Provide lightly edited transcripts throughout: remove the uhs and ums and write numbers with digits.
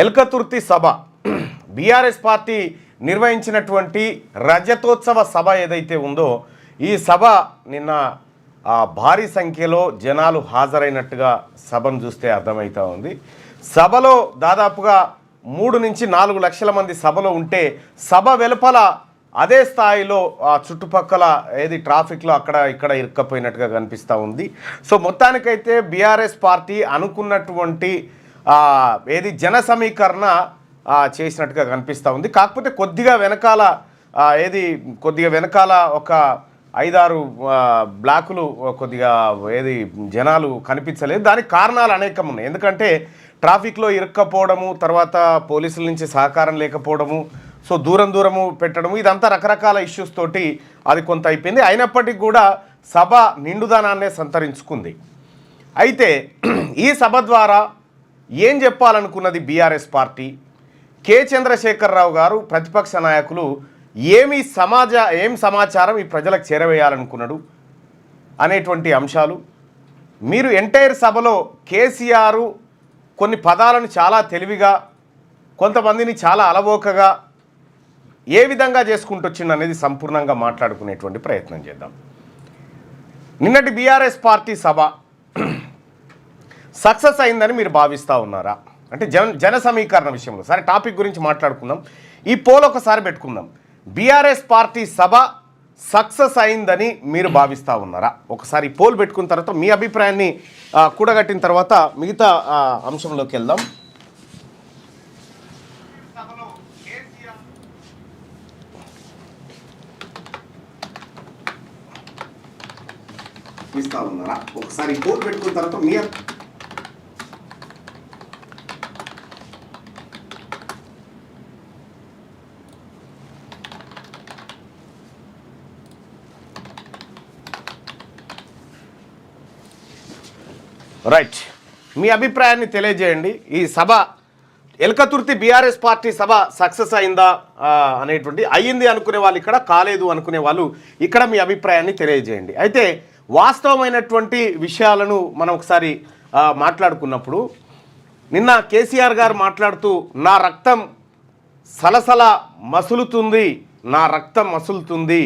ఎల్కతుర్తి సభ BRS party నిర్వహించినటువంటి రజతోత్సవ సభ ఏదైతే ఉందో ఈ సభ నిన్న భారీ సంఖ్యలో జనాలు హాజరైనట్టుగా సభను చూస్తే అర్థమవుతా ఉంది. సభలో దాదాపుగా 3 నుంచి 4 లక్షల మంది సభలో ఉంటే సభ వెలుపల అదే స్థాయిలో చుట్టుపక్కల ఏది ట్రాఫిక్లో అక్కడ ఇక్కడ ఇరుక్కపోయినట్టుగా కనిపిస్తూ ఉంది. సో మొత్తానికైతే బీఆర్ఎస్ పార్టీ అనుకున్నటువంటి ఏది జన సమీకరణ చేసినట్టుగా కనిపిస్తూ ఉంది. కాకపోతే కొద్దిగా వెనకాల ఒక 5-6 బ్లాకులు కొద్దిగా ఏది జనాలు కనిపించలేదు. దానికి కారణాలు అనేకం ఉన్నాయి. ఎందుకంటే ట్రాఫిక్లో ఇరుక్కపోవడము, తర్వాత పోలీసుల నుంచి సహకారం లేకపోవడము, సో దూరము పెట్టడము, ఇదంతా రకరకాల ఇష్యూస్ తోటి అది కొంత అయిపోయింది. అయినప్పటికీ కూడా సభ నిండుదనాన్నే సంతరించుకుంది. అయితే ఈ సభ ద్వారా ఏం చెప్పాలనుకున్నది బీఆర్ఎస్ పార్టీ, కె చంద్రశేఖరరావు గారు ప్రతిపక్ష నాయకులు ఏం సమాచారం ఈ ప్రజలకు చేరవేయాలనుకున్నాడు అనేటువంటి అంశాలు మీరు ఎంటైర్ సభలో కేసీఆర్ కొన్ని పదాలను చాలా తెలివిగా, కొంతమందిని చాలా అలవోకగా ఏ విధంగా చేసుకుంటూ వచ్చింది అనేది సంపూర్ణంగా మాట్లాడుకునేటువంటి ప్రయత్నం చేద్దాం. నిన్నటి బీఆర్ఎస్ పార్టీ సభ సక్సెస్ అయిందని మీరు భావిస్తూ ఉన్నారా? అంటే జన సమీకరణ విషయంలో సరే టాపిక్ గురించి మాట్లాడుకుందాం. ఈ పోల్ ఒకసారి పెట్టుకుందాం. బీఆర్ఎస్ పార్టీ సభ సక్సెస్ అయిందని మీరు భావిస్తూ ఉన్నారా? ఒకసారి పోల్ పెట్టుకున్న తర్వాత మీ అభిప్రాయాన్ని కూడగట్టిన తర్వాత మిగతా అంశంలోకి వెళ్దాం. ఒకసారి పోల్ పెట్టుకున్న తర్వాత మీ రైట్ మీ అభిప్రాయాన్ని తెలియజేయండి. ఈ సభ ఎల్కతుర్తి బీఆర్ఎస్ పార్టీ సభ సక్సెస్ అయిందా అనేటువంటి అయ్యింది అనుకునే వాళ్ళు ఇక్కడ, కాలేదు అనుకునే వాళ్ళు ఇక్కడ మీ అభిప్రాయాన్ని తెలియజేయండి. అయితే వాస్తవమైనటువంటి విషయాలను మనం ఒకసారి మాట్లాడుకున్నప్పుడు నిన్న కేసీఆర్ గారు మాట్లాడుతూ నా రక్తం సలసల మసులుతుంది, నా రక్తం మసులుతుంది,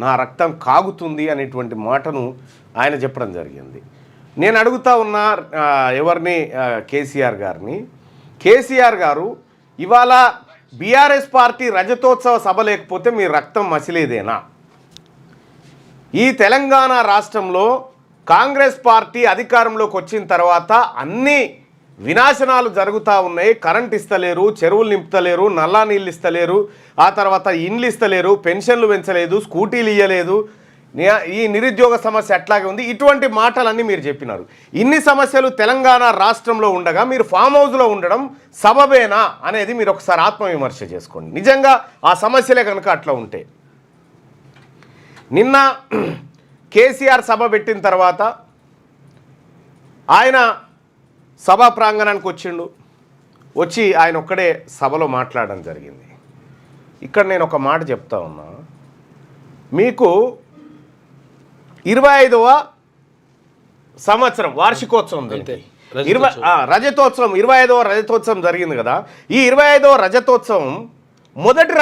నా రక్తం కాగుతుంది అనేటువంటి మాటను ఆయన చెప్పడం జరిగింది. నేను అడుగుతా ఉన్నా ఎవరిని, కేసీఆర్ గారిని, కేసీఆర్ గారు ఇవాళ బీఆర్ఎస్ పార్టీ రజతోత్సవ సభ లేకపోతే మీ రక్తం మసిలేదేనా? ఈ తెలంగాణ రాష్ట్రంలో కాంగ్రెస్ పార్టీ అధికారంలోకి వచ్చిన తర్వాత అన్ని వినాశనాలు జరుగుతూ ఉన్నాయి. కరెంట్ ఇస్తలేరు, చెరువులు నింపుతలేరు, నల్లా నీళ్ళు ఇస్తలేరు, ఆ తర్వాత ఇండ్లు ఇస్తలేరు, పెన్షన్లు పెంచలేదు, స్కూటీలు ఇవ్వలేదు, ఈ నిరుద్యోగ సమస్య అట్లాగే ఉంది. ఇటువంటి మాటలన్నీ మీరు చెప్పినారు. ఇన్ని సమస్యలు తెలంగాణ రాష్ట్రంలో ఉండగా మీరు ఫామ్ హౌస్లో ఉండడం సబబేనా అనేది మీరు ఒకసారి ఆత్మవిమర్శ చేసుకోండి. నిజంగా ఆ సమస్యలే కనుక అట్లా ఉంటే. నిన్న కేసీఆర్ సభ పెట్టిన తర్వాత ఆయన సభా ప్రాంగణానికి వచ్చిండు. వచ్చి ఆయన ఒక్కడే సభలో మాట్లాడడం జరిగింది. ఇక్కడ నేను ఒక మాట చెప్తా ఉన్నా, మీకు 25వ సంవత్సరం వార్షికోత్సవం రజతోత్సవం 25వ రజతోత్సవం జరిగింది కదా. ఈ 25వ రజతోత్సవం మొదటి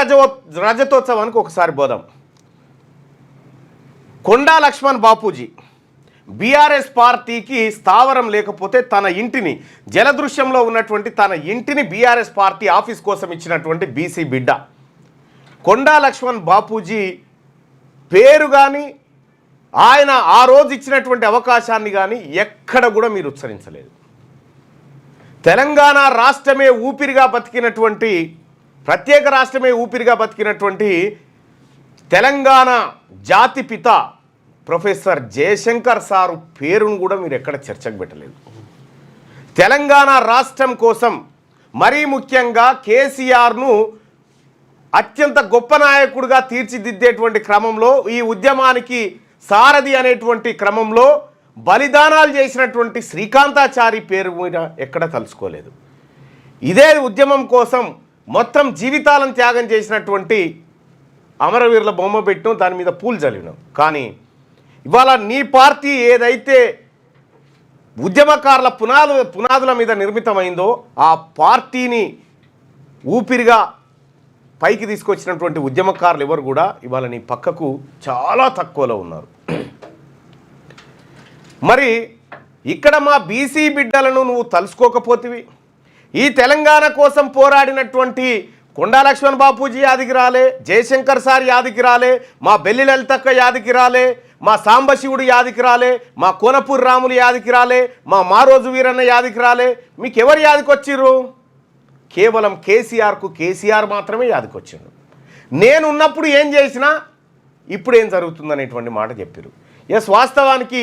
రజతోత్సవానికి ఒకసారి పోదాం. కొండా లక్ష్మణ్ బాపూజీ బీఆర్ఎస్ పార్టీకి స్థావరం లేకపోతే తన ఇంటిని, జలదృశ్యంలో ఉన్నటువంటి తన ఇంటిని బీఆర్ఎస్ పార్టీ ఆఫీస్ కోసం ఇచ్చినటువంటి బీసీ బిడ్డ కొండా లక్ష్మణ్ బాపూజీ పేరు కానీ ఆయన ఆ రోజు ఇచ్చినటువంటి అవకాశాన్ని కానీ ఎక్కడ కూడా మీరు ఉచ్చరించలేదు. తెలంగాణ రాష్ట్రమే ఊపిరిగా బతికినటువంటి, ప్రత్యేక రాష్ట్రమే ఊపిరిగా బతికినటువంటి తెలంగాణ జాతిపిత ప్రొఫెసర్ జయశంకర్ సారు పేరును కూడా మీరు ఎక్కడ చర్చకు పెట్టలేదు. తెలంగాణ రాష్ట్రం కోసం మరీ ముఖ్యంగా కేసీఆర్ను అత్యంత గొప్ప నాయకుడిగా తీర్చిదిద్దేటువంటి క్రమంలో, ఈ ఉద్యమానికి సారథి అనేటువంటి క్రమంలో బలిదానాలు చేసినటువంటి శ్రీకాంతాచారి పేరు మీద ఎక్కడ తలుచుకోలేదు. ఇదే ఉద్యమం కోసం మొత్తం జీవితాలను త్యాగం చేసినటువంటి అమరవీరుల బొమ్మ పెట్టినాం, దాని మీద పూలు చల్లినాం. కానీ ఇవాళ నీ పార్టీ ఏదైతే ఉద్యమకారుల పునాదుల మీద నిర్మితమైందో ఆ పార్టీని ఊపిరిగా పైకి తీసుకొచ్చినటువంటి ఉద్యమకారులు ఎవరు కూడా ఇవాళ నీ పక్కకు చాలా తక్కువలో ఉన్నారు. మరి ఇక్కడ మా బీసీ బిడ్డలను నువ్వు తలుసుకోకపోతివి. ఈ తెలంగాణ కోసం పోరాడినటువంటి కొండా లక్ష్మణ్ బాపూజీ యాదికి రాలే, జయశంకర్ సార్ యాదికి రాలే, మా బెల్లి లలితక్క యాదికి రాలే, మా సాంబశివుడు యాదికి రాలే, మా కోనపూర్ రాములు యాదికి రాలే, మా మారోజు వీరన్న యాదికి రాలే. మీకు ఎవరు యాదికి వచ్చిర్రు? కేవలం కేసీఆర్ మాత్రమే యాదికి వచ్చిండు. నేనున్నప్పుడు ఏం చేసినా ఇప్పుడు ఏం జరుగుతుందనేటువంటి మాట చెప్పారు. ఎస్, వాస్తవానికి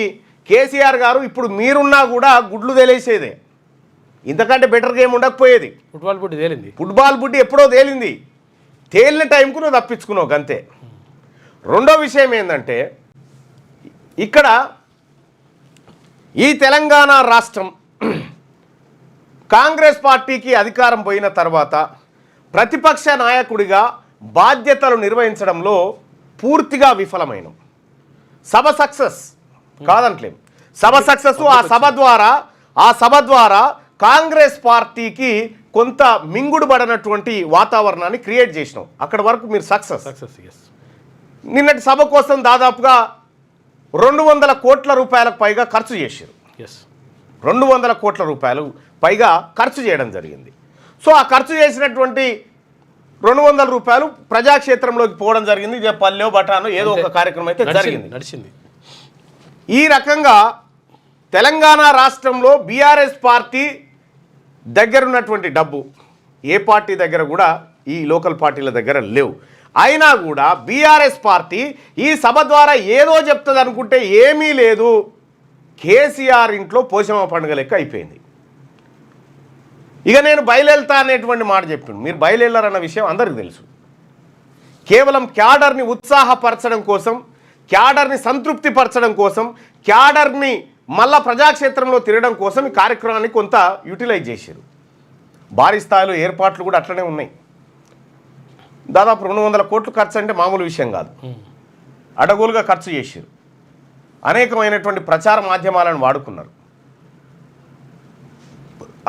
కేసీఆర్ గారు ఇప్పుడు మీరున్నా కూడా గుడ్లు తెలిసేదే, ఇంతకంటే బెటర్ గేమ్ ఉండకపోయేది. ఫుట్బాల్ బుడ్డి ఎప్పుడో తేలింది. తేలిన టైంకు నువ్వు తప్పించుకున్నావు అంతే. రెండో విషయం ఏంటంటే, ఇక్కడ ఈ తెలంగాణ రాష్ట్రం కాంగ్రెస్ పార్టీకి అధికారం పోయిన తర్వాత ప్రతిపక్ష నాయకుడిగా బాధ్యతలు నిర్వహించడంలో పూర్తిగా విఫలమైన. సభ సక్సెస్ కాదంటలేం, సభ సక్సెస్. ఆ సభ ద్వారా కాంగ్రెస్ పార్టీకి కొంత మింగుడు పడినటువంటి వాతావరణాన్ని క్రియేట్ చేసినాం. అక్కడ వరకు మీరు సక్సెస్. నిన్నటి సభ కోసం దాదాపుగా 200 కోట్ల రూపాయలకు పైగా ఖర్చు చేశారు. 200 కోట్ల రూపాయలు పైగా ఖర్చు చేయడం జరిగింది. సో ఆ ఖర్చు చేసినటువంటి 200 రూపాయలు ప్రజాక్షేత్రంలోకి పోవడం జరిగింది. పల్లెో బటానో ఏదో ఒక కార్యక్రమం అయితే నడిచింది. ఈ రకంగా తెలంగాణ రాష్ట్రంలో బీఆర్ఎస్ పార్టీ దగ్గర ఉన్నటువంటి డబ్బు ఏ పార్టీ దగ్గర కూడా ఈ లోకల్ పార్టీల దగ్గర లేవు. అయినా కూడా బీఆర్ఎస్ పార్టీ ఈ సభ ద్వారా ఏదో చెప్తుంది అనుకుంటే ఏమీ లేదు. కేసీఆర్ ఇంట్లో పోషమ్మ పండుగ లెక్క అయిపోయింది. ఇక నేను బయలుదేరుతా అనేటువంటి మాట చెప్పిండు. మీరు బయలుదేరారన్న విషయం అందరికీ తెలుసు. కేవలం క్యాడర్ని ఉత్సాహపరచడం కోసం, క్యాడర్ని సంతృప్తిపరచడం కోసం, క్యాడర్ని మళ్ళా ప్రజాక్షేత్రంలో తిరగడం కోసం ఈ కార్యక్రమాన్ని కొంత యూటిలైజ్ చేశారు. భారీ స్థాయిలో ఏర్పాట్లు కూడా అట్లనే ఉన్నాయి. దాదాపు 200 కోట్లు ఖర్చు అంటే మామూలు విషయం కాదు. అడగోలుగా ఖర్చు చేశారు. అనేకమైనటువంటి ప్రచార మాధ్యమాలను వాడుకున్నారు.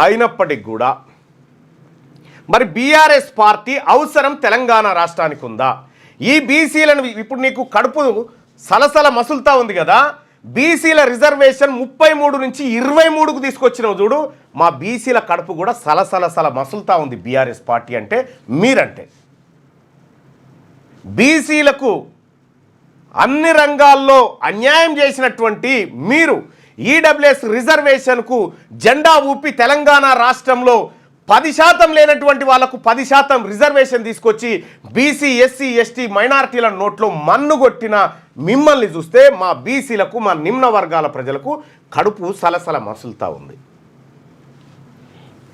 అయినప్పటికి కూడా మరి బీఆర్ఎస్ పార్టీ అవసరం తెలంగాణ రాష్ట్రానికి ఉందా? ఈ బీసీలను ఇప్పుడు నీకు కడుపు సలసల మసులుతా ఉంది కదా, బీసీల రిజర్వేషన్ 33 నుంచి 23కు తీసుకొచ్చినావు చూడు. మా బీసీల కడుపు కూడా సలసలసల మసులుతా ఉంది బీఆర్ఎస్ పార్టీ అంటే మీరంటే. బీసీలకు అన్ని రంగాల్లో అన్యాయం చేసినటువంటి మీరు ఈడబ్ల్యూఎస్ రిజర్వేషన్కు జెండా ఊపి తెలంగాణ రాష్ట్రంలో 10% లేనటువంటి వాళ్లకు 10% రిజర్వేషన్ తీసుకొచ్చి బీసీ, ఎస్సీ, ఎస్టీ మైనారిటీల నోట్లో మన్నుగొట్టిన మిమ్మల్ని చూస్తే మా బీసీలకు, మా నిమ్న వర్గాల ప్రజలకు కడుపు సలసల మసులుతా ఉంది.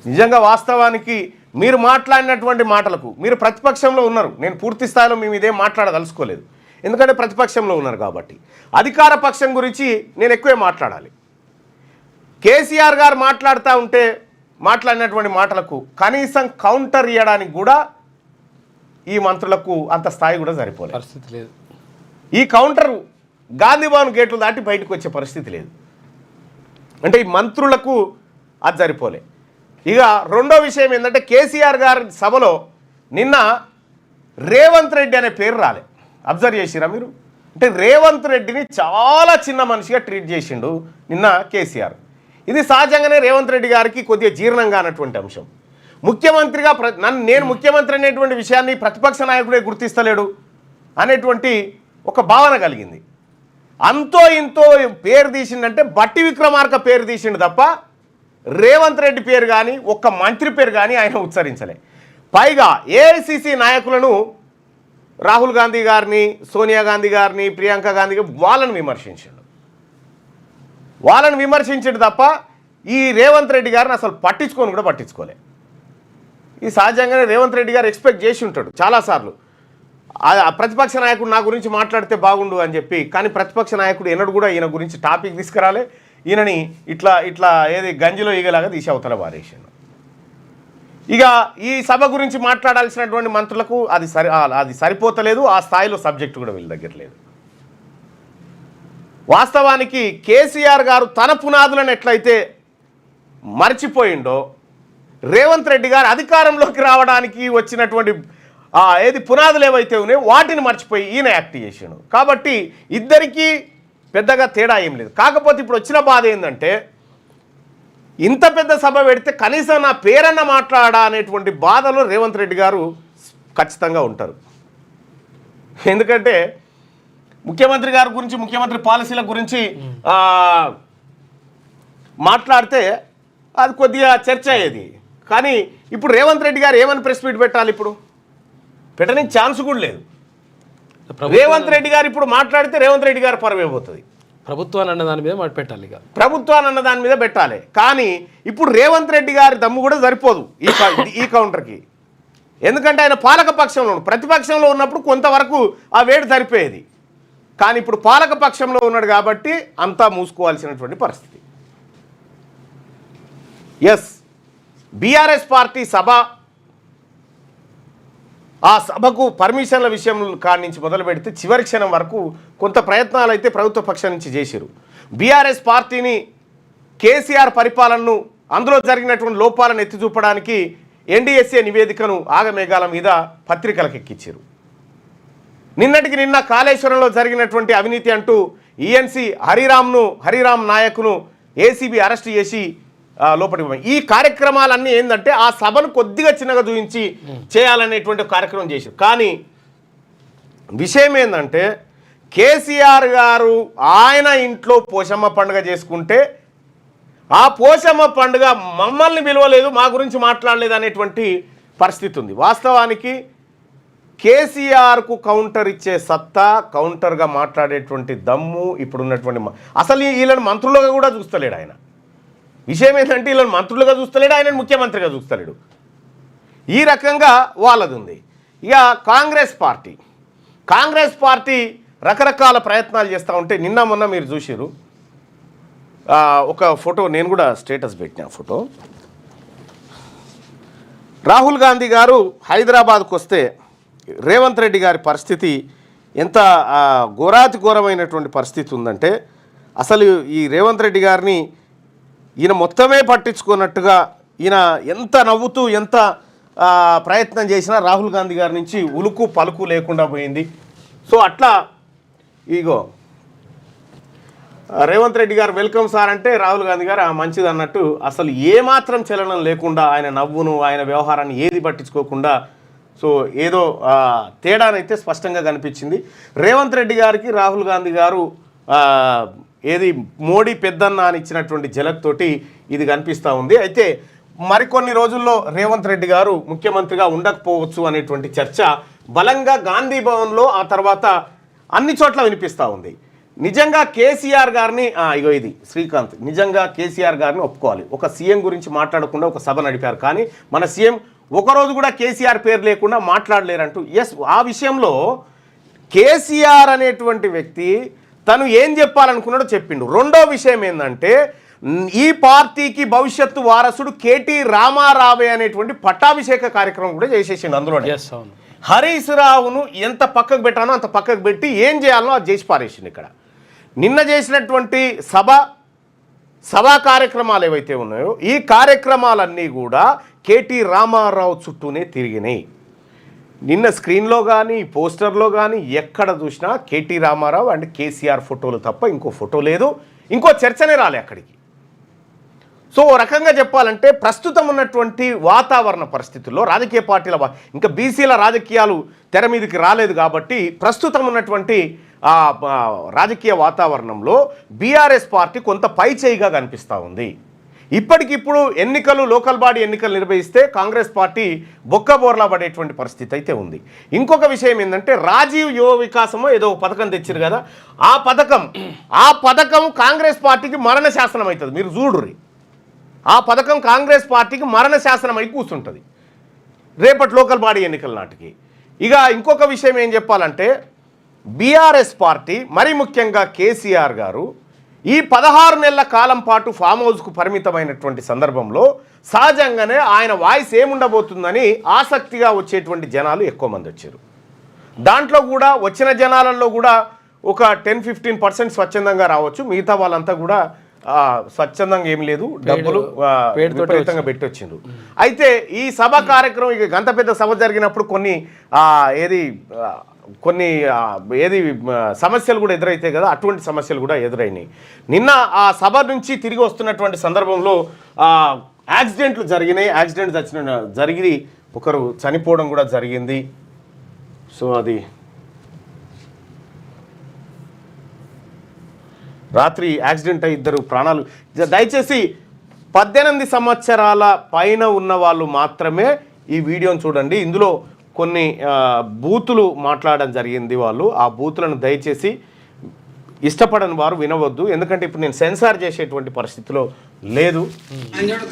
నిజంగా వాస్తవానికి మీరు మాట్లాడినటువంటి మాటలకు మీరు ప్రతిపక్షంలో ఉన్నారు. నేను పూర్తి స్థాయిలో మేము ఇదేం మాట్లాడదలుచుకోలేదు, ఎందుకంటే ప్రతిపక్షంలో ఉన్నారు కాబట్టి. అధికార పక్షం గురించి నేను ఎక్కువే మాట్లాడాలి. కేసీఆర్ గారు మాట్లాడుతూ ఉంటే మాట్లాడినటువంటి మాటలకు కనీసం కౌంటర్ ఇవ్వడానికి కూడా ఈ మంత్రులకు అంత స్థాయి కూడా సరిపోలేదు. పరిస్థితి లేదు. ఈ కౌంటర్ గాంధీభవన్ గేట్లు దాటి బయటకు వచ్చే పరిస్థితి లేదు. అంటే ఈ మంత్రులకు అది సరిపోలే. ఇక రెండో విషయం ఏంటంటే, కేసీఆర్ గారి సభలో నిన్న రేవంత్ రెడ్డి అనే పేరు రాలే. అబ్జర్వ్ చేసిరా మీరు? అంటే రేవంత్ రెడ్డిని చాలా చిన్న మనిషిగా ట్రీట్ చేసిండు నిన్న కేసీఆర్. ఇది సహజంగానే రేవంత్ రెడ్డి గారికి కొద్దిగా జీర్ణంగా అన్నటువంటి అంశం. ముఖ్యమంత్రిగా నేను ముఖ్యమంత్రి అనేటువంటి విషయాన్ని ప్రతిపక్ష నాయకుడే గుర్తిస్తలేడు అనేటువంటి ఒక భావన కలిగింది. అంతో ఇంతో పేరు తీసిండంటే బట్టి విక్రమార్క పేరు తీసిండు తప్ప రేవంత్ రెడ్డి పేరు కానీ ఒక్క మంత్రి పేరు కానీ ఆయన ఉచ్చరించలే. పైగా ఏఐసిసి నాయకులను, రాహుల్ గాంధీ గారిని, సోనియా గాంధీ గారిని, ప్రియాంక గాంధీ గారిని వాళ్ళని విమర్శించడు తప్ప ఈ రేవంత్ రెడ్డి గారిని అసలు పట్టించుకోలే. ఈ సహజంగానే రేవంత్ రెడ్డి గారు ఎక్స్పెక్ట్ చేసి ఉంటాడు చాలాసార్లు, ప్రతిపక్ష నాయకుడు నా గురించి మాట్లాడితే బాగుండు అని చెప్పి. కానీ ప్రతిపక్ష నాయకుడు ఎన్నడూ కూడా ఈయన గురించి టాపిక్ తీసుకురాలే. ఈయనని ఇట్లా ఏది గంజిలో ఈగలాగా తీసి అవతల పారేసాను. ఇక ఈ సభ గురించి మాట్లాడాల్సినటువంటి మంత్రులకు అది సరిపోతలేదు. ఆ స్థాయిలో సబ్జెక్టు కూడా వీళ్ళ దగ్గర లేదు. వాస్తవానికి కేసీఆర్ గారు తన పునాదులను ఎట్లయితే మర్చిపోయిండో, రేవంత్ రెడ్డి గారు అధికారంలోకి రావడానికి వచ్చినటువంటి ఏది పునాదులు ఏవైతే ఉన్నాయో వాటిని మర్చిపోయి ఈయన యాక్ట్ చేసాడు. కాబట్టి ఇద్దరికీ పెద్దగా తేడా ఏం లేదు. కాకపోతే ఇప్పుడు వచ్చిన బాధ ఏంటంటే ఇంత పెద్ద సభ పెడితే కనీసం నా పేరన్న మాట్లాడా అనేటువంటి బాధలో రేవంత్ రెడ్డి గారు ఖచ్చితంగా ఉంటారు. ఎందుకంటే ముఖ్యమంత్రి గారి గురించి, ముఖ్యమంత్రి పాలసీల గురించి మాట్లాడితే అది కొద్దిగా చర్చ అయ్యేది. కానీ ఇప్పుడు రేవంత్ రెడ్డి గారు ఏమని ప్రెస్ మీట్ పెట్టాలి? ఇప్పుడు పెట్టడానికి ఛాన్స్ కూడా లేదు. రేవంత్ రెడ్డి గారు ఇప్పుడు మాట్లాడితే రేవంత్ రెడ్డి గారు పరమైపోతుంది. ప్రభుత్వాన్ని అన్న దాని మీద మాట పెట్టాలి, ప్రభుత్వాన్ని అన్న దాని మీద పెట్టాలి. కానీ ఇప్పుడు రేవంత్ రెడ్డి గారి దమ్ము కూడా సరిపోదు ఈ కౌంటర్కి. ఎందుకంటే ఆయన పాలక పక్షంలో, ప్రతిపక్షంలో ఉన్నప్పుడు కొంతవరకు ఆ వేడి సరిపోయేది. కానీ ఇప్పుడు పాలక పక్షంలో ఉన్నాడు కాబట్టి అంతా మూసుకోవాల్సినటువంటి పరిస్థితి. ఎస్, బీఆర్ఎస్ పార్టీ సభ, ఆ సభకు పర్మిషన్ల విషయం కాడి నుంచి మొదలు పెడితే చివరి క్షణం వరకు కొంత ప్రయత్నాలు అయితే ప్రభుత్వ పక్షం నుంచి చేశారు. బీఆర్ఎస్ పార్టీని, కేసీఆర్ పరిపాలనను, అందులో జరిగినటువంటి లోపాలను ఎత్తి చూపడానికి ఎన్డీఎస్ఏ నివేదికను ఆగమేఘాల మీద పత్రికలకు ఎక్కించారు. నిన్నటికి నిన్న కాళేశ్వరంలో జరిగినటువంటి అవినీతి అంటూ ఈఎన్సీ హరిరామ్ నాయక్ను ఏసీబీ అరెస్ట్ చేసి లోపలికి పోయి ఈ కార్యక్రమాలన్నీ ఏంటంటే ఆ సభను కొద్దిగా చిన్నగా చూపించి చేయాలనేటువంటి కార్యక్రమం చేశారు. కానీ విషయం ఏంటంటే కేసీఆర్ గారు ఆయన ఇంట్లో పోషమ్మ పండుగ చేసుకుంటే ఆ పోషమ్మ పండుగ మమ్మల్ని పిలవలేదు, మా గురించి మాట్లాడలేదు అనేటువంటి పరిస్థితి ఉంది. వాస్తవానికి కేసీఆర్కు కౌంటర్ ఇచ్చే సత్తా, కౌంటర్గా మాట్లాడేటువంటి దమ్ము ఇప్పుడున్నటువంటి అసలు వీళ్ళని మంత్రులుగా కూడా చూస్తలేడు ఆయన. విషయం ఏంటంటే వీళ్ళని మంత్రులుగా చూస్తలేడు, ఆయన ముఖ్యమంత్రిగా చూస్తలేడు. ఈ రకంగా వాళ్ళది ఉంది. ఇక కాంగ్రెస్ పార్టీ రకరకాల ప్రయత్నాలు చేస్తూ ఉంటే నిన్న మొన్న మీరు చూసిరు ఒక ఫోటో, నేను కూడా స్టేటస్ పెట్టిన ఫోటో. రాహుల్ గాంధీ గారు హైదరాబాద్కు వస్తే రేవంత్ రెడ్డి గారి పరిస్థితి ఎంత ఘోరాతి ఘోరమైనటువంటి పరిస్థితి ఉందంటే అసలు ఈ రేవంత్ రెడ్డి గారిని ఈయన మొత్తమే పట్టించుకున్నట్టుగా ఈయన ఎంత నవ్వుతూ ఎంత ప్రయత్నం చేసినా రాహుల్ గాంధీ గారి నుంచి ఉలుకు పలుకు లేకుండా పోయింది. సో అట్లా ఇగో రేవంత్ రెడ్డి గారు వెల్కమ్ సార్ అంటే రాహుల్ గాంధీ గారు మంచిది అన్నట్టు అసలు ఏమాత్రం చలనం లేకుండా ఆయన నవ్వును, ఆయన వ్యవహారాన్ని ఏది పట్టించుకోకుండా, సో ఏదో తేడానైతే స్పష్టంగా కనిపించింది. రేవంత్ రెడ్డి గారికి రాహుల్ గాంధీ గారు ఏది మోడీ పెద్దన్న అని ఇచ్చినటువంటి జలక్ తోటి ఇది కనిపిస్తూ ఉంది. అయితే మరికొన్ని రోజుల్లో రేవంత్ రెడ్డి గారు ముఖ్యమంత్రిగా ఉండకపోవచ్చు అనేటువంటి చర్చ బలంగా గాంధీ భవన్లో, ఆ తర్వాత అన్ని చోట్ల వినిపిస్తూ ఉంది. నిజంగా కేసీఆర్ గారిని ఇగో ఇది శ్రీకాంత్, నిజంగా కేసీఆర్ గారిని ఒప్పుకోవాలి. ఒక సీఎం గురించి మాట్లాడకుండా ఒక సభ నడిపారు, కానీ మన సీఎం ఒకరోజు కూడా కేసీఆర్ పేరు లేకుండా మాట్లాడలేరంటూ. ఎస్, ఆ విషయంలో కేసీఆర్ అనేటువంటి వ్యక్తి తను ఏం చెప్పాలనుకున్నాడో చెప్పిండు. రెండో విషయం ఏంటంటే ఈ పార్టీకి భవిష్యత్తు వారసుడు కేటీ రామారావే అనేటువంటి పట్టాభిషేక కార్యక్రమం కూడా చేసేసిండు. అందులో హరీష్ రావును ఎంత పక్కకు పెట్టానో అంత పక్కకు పెట్టి ఏం చేయాలనో అది చేసి పారేసిండు. ఇక్కడ నిన్న చేసినటువంటి సభా కార్యక్రమాలు ఏవైతే ఉన్నాయో ఈ కార్యక్రమాలన్నీ కూడా కేటీ రామారావు చుట్టూనే తిరిగినాయి. నిన్న స్క్రీన్లో కానీ పోస్టర్లో కానీ ఎక్కడ చూసినా కేటీ రామారావు అండ్ కేసీఆర్ ఫోటోలు తప్ప ఇంకో ఫోటో లేదు, ఇంకో చర్చనే రాలే అక్కడికి. సో ఓ రకంగా చెప్పాలంటే ప్రస్తుతం ఉన్నటువంటి వాతావరణ పరిస్థితుల్లో రాజకీయ పార్టీల ఇంకా బీసీల రాజకీయాలు తెర మీదకి రాలేదు కాబట్టి ప్రస్తుతం ఉన్నటువంటి రాజకీయ వాతావరణంలో బీఆర్ఎస్ పార్టీ కొంత పైచేయిగా కనిపిస్తూ ఉంది. ఇప్పటికిప్పుడు ఎన్నికలు, లోకల్ బాడీ ఎన్నికలు నిర్వహిస్తే కాంగ్రెస్ పార్టీ బొక్కబోర్లా పడేటువంటి పరిస్థితి అయితే ఉంది. ఇంకొక విషయం ఏంటంటే రాజీవ్ యువ వికాసమో ఏదో పథకం తెచ్చారు కదా, ఆ పథకం కాంగ్రెస్ పార్టీకి మరణ శాసనం అవుతుంది. మీరు చూడుర్రి, ఆ పథకం కాంగ్రెస్ పార్టీకి మరణ శాసనం అయి కూర్చుంటుంది రేపటి లోకల్ బాడీ ఎన్నికల నాటికి. ఇక ఇంకొక విషయం ఏం చెప్పాలంటే బీఆర్ఎస్ పార్టీ, మరీ ముఖ్యంగా కేసీఆర్ గారు ఈ 16 నెలల కాలం పాటు ఫామ్ హౌస్కు పరిమితమైనటువంటి సందర్భంలో సహజంగానే ఆయన వాయిస్ ఏముండబోతుందని ఆసక్తిగా వచ్చేటువంటి జనాలు ఎక్కువ మంది వచ్చారు. దాంట్లో కూడా వచ్చిన జనాలలో కూడా ఒక 10-15% స్వచ్ఛందంగా రావచ్చు, మిగతా వాళ్ళంతా కూడా స్వచ్ఛందంగా ఏం లేదు, డబ్బులు పేరుతోటే విపరీతంగా పెట్టొచ్చిండ్రు. అయితే ఈ సభ కార్యక్రమం ఇక గంత పెద్ద సభ జరిగినప్పుడు కొన్ని సమస్యలు కూడా ఎదురైతాయి కదా, అటువంటి సమస్యలు కూడా ఎదురైనాయి. నిన్న ఆ సభ నుంచి తిరిగి వస్తున్నటువంటి సందర్భంలో యాక్సిడెంట్లు జరిగినాయి. యాక్సిడెంట్ జరిగి ఒకరు చనిపోవడం కూడా జరిగింది. సో అది రాత్రి యాక్సిడెంట్ అయ్యి 2 ప్రాణాలు. దయచేసి 18 సంవత్సరాల పైన ఉన్న వాళ్ళు మాత్రమే ఈ వీడియోని చూడండి. ఇందులో కొన్ని బూతులు మాట్లాడడం జరిగింది. వాళ్ళు ఆ బూతులను దయచేసి ఇష్టపడని వారు వినవద్దు, ఎందుకంటే ఇప్పుడు నేను సెన్సార్ చేసేటువంటి పరిస్థితిలో లేదు.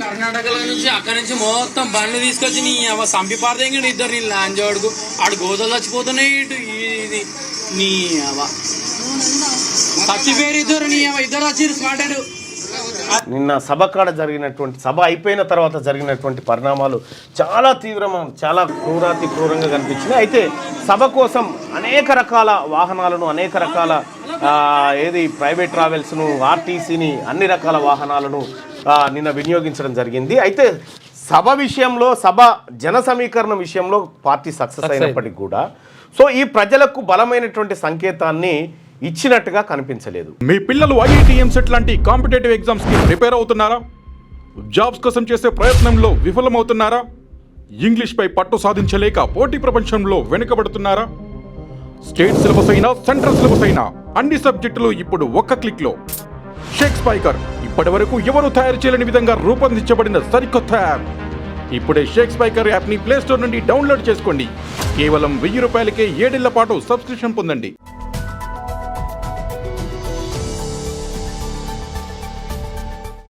కర్ణాటకలో నుంచి అక్కడి నుంచి మొత్తం బండ్లు తీసుకొచ్చి నీ సంపి పారదేంగడు ఇద్దరు నీ లాంజోడుకు ఆడు గోదలు చచ్చిపోతున్నాయి. ఇది నీ చచ్చిపోయారు ఇద్దరు, నీ ఇద్దరు వచ్చి స్మార్ట్. నిన్న సభ కాడ జరిగినటువంటి సభ అయిపోయిన తర్వాత జరిగినటువంటి పరిణామాలు చాలా చాలా క్రూరంగా కనిపించినాయి. అయితే సభ కోసం అనేక రకాల వాహనాలను, అనేక రకాల ప్రైవేట్ ట్రావెల్స్ను, ఆర్టీసీని, అన్ని రకాల వాహనాలను నిన్న వినియోగించడం జరిగింది. అయితే సభ విషయంలో, సభ జన సమీకరణ విషయంలో పార్టీ సక్సెస్ అయినప్పటికీ కూడా సో ఈ ప్రజలకు బలమైనటువంటి సంకేతాన్ని ఇచ్చినట్టుగా కనిపించలేదు. మీ పిల్లలు ఐఐటి ఎంసెట్ లాంటి కాంపిటేటివ్ ఎగ్జామ్స్ కి ప్రిపేర్ అవుతున్నారా? జాబ్స్ కోసం చేసే ప్రయత్నంలో విఫలమవుతున్నారా? ఇంగ్లీష్ పై పట్టు సాధించలేక పోటీ ప్రపంచంలో వెనుకబడుతున్నారా? స్టేట్ సిలబస్ అయినా, సెంట్రల్ సిలబస్ అయినా అన్ని సబ్జెక్టులు ఇప్పుడు ఒక్క క్లిక్ లో. షేక్ స్పైకర్ ఇప్పటి వరకు ఎవరు తయారు చేయలేని విధంగా రూపొందించబడిన సరికొత్త యాప్. ఇప్పుడే షేక్ స్పైకర్ యాప్ ని ప్లే స్టోర్ నుండి డౌన్లోడ్ చేసుకోండి. కేవలం 1000 రూపాయలకే 7 ఏళ్ల పాటు సబ్స్క్రిప్షన్ పొందండి.